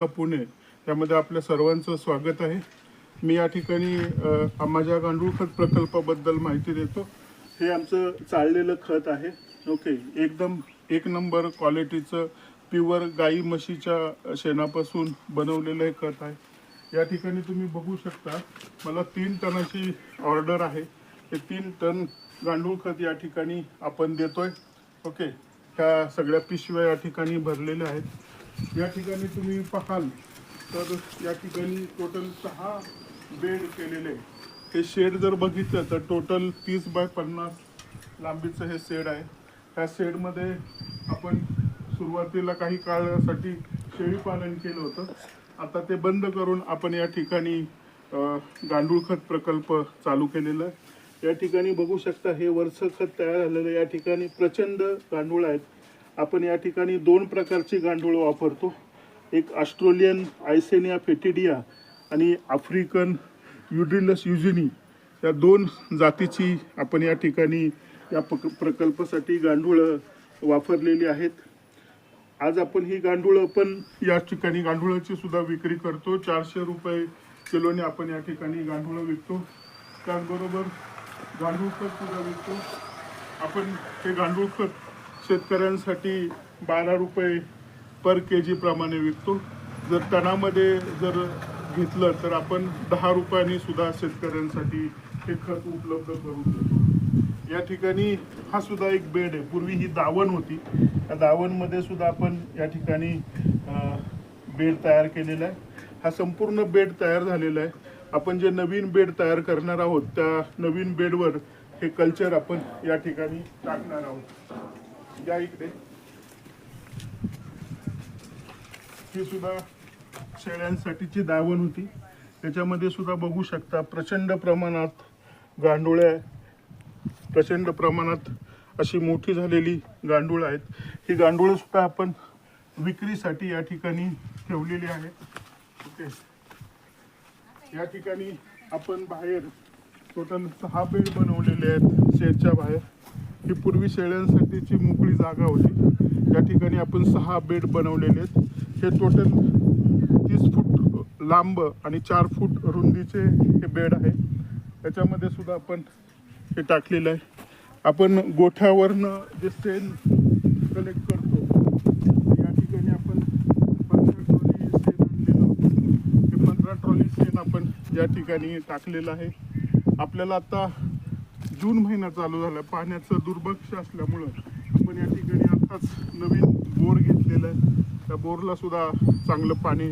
पुणे त्यामध्ये आपल्या सर्वांचं स्वागत आहे। मी या ठिकाणी माझ्या गांडूळ खत प्रकल्पाबद्दल माहिती देतो। हे आमचं चाललेलं खत आहे। ओके, एकदम एक नंबर क्वालिटीचं प्युअर गाई म्हशीच्या शेणापासून बनवलेलं हे खत आहे। या ठिकाणी तुम्ही बघू शकता, मला 3 टनाची ऑर्डर आहे। हे 3 टन गांडूळ खत या ठिकाणी आपण देतोय। ओके, ह्या सगळ्या पिशव्या या ठिकाणी भरलेल्या आहेत। या ठिकाणी तुम्ही पाहाल तर या ठिकाणी टोटल 6 बेड केलेले। हे शेड जर बघितलं तर टोटल 30 बाय 50 लांबीचं हे शेड आहे। ह्या शेडमध्ये आपण सुरुवातीला काही काळासाठी शेळी पालन केलं होतं। आता ते बंद करून आपण या ठिकाणी गांडूळ खत प्रकल्प चालू केलेला आहे। या ठिकाणी बघू शकता, हे वरचं खत तयार झालेलं। या ठिकाणी प्रचंड गांडूळ आहेत। आपण या ठिकाणी 2 प्रकारची गांडूळ वापरतो, एक ऑस्ट्रेलियन आयसेनिया फेटिडिया आणि आफ्रिकन युड्रिलस युजिनी, या 2 जातीची आपण या ठिकाणी या प्रकल्पासाठी गांडूळ वापरलेली आहेत। आज आपण ही गांडूळ पण या ठिकाणी गांडूळाची सुद्धा विक्री करतो। 400 रुपये किलोने आपण या ठिकाणी गांडूळ विकतो। त्याचबरोबर गांडूळ खत सुद्धा विकतो आपण। हे गांडूळ खत शेतकऱ्यांसाठी 12 रुपये पर केजी प्रमाणे विकतो। जर टनामध्ये जर घेतलं तर आपण 10 रुपयांनी सुद्धा शेतकऱ्यांसाठी हे खत उपलब्ध करून देतो। या ठिकाणी हा सुद्धा एक बेड आहे। पूर्वी ही दावण होती, त्या दावणमध्ये सुद्धा आपण या ठिकाणी बेड तयार केलेला आहे। हा संपूर्ण बेड तयार झालेला आहे। आपण जे नवीन बेड तयार करणार आहोत, त्या नवीन बेडवर हे कल्चर आपण या ठिकाणी टाकणार आहोत। या इकडे ही सुद्धा शेळ्यांसाठीची दावण होती। त्याच्यामध्ये सुद्धा बघू शकता प्रचंड प्रमाणात गांडूळ आहे। प्रचंड प्रमाणात अशी मोठी झालेली गांडूळ आहेत। ही गांडूळ सुद्धा आपण विक्रीसाठी या ठिकाणी ठेवलेली आहेत। ओके, या ठिकाणी आपण बाहेर टोटल 6 बेड बनवलेले आहेत शेडच्या बाहेर। ही पूर्वी शेळ्यांसाठीची मोकळी जागा होती। या ठिकाणी आपण 6 बेड बनवलेले आहेत। हे टोटल 30 फूट लांब आणि 4 फूट रुंदीचे हे बेड आहे। त्याच्यामध्ये सुद्धा आपण हे टाकलेलं आहे। आपण गोठ्यावरनं जे शेण कलेक्ट करतो, या ठिकाणी आपण 15 ट्रॉली शेण आणलेलं होतं। हे 15 ट्रॉली शेण आपण या ठिकाणी टाकलेलं आहे। आपल्याला आता जून महिना चालू झाला, पाण्याचं दुर्भिक्ष असल्यामुळं आपण या ठिकाणी आताच नवीन बोर घेतलेला आहे। त्या बोरला सुद्धा चांगलं पाणी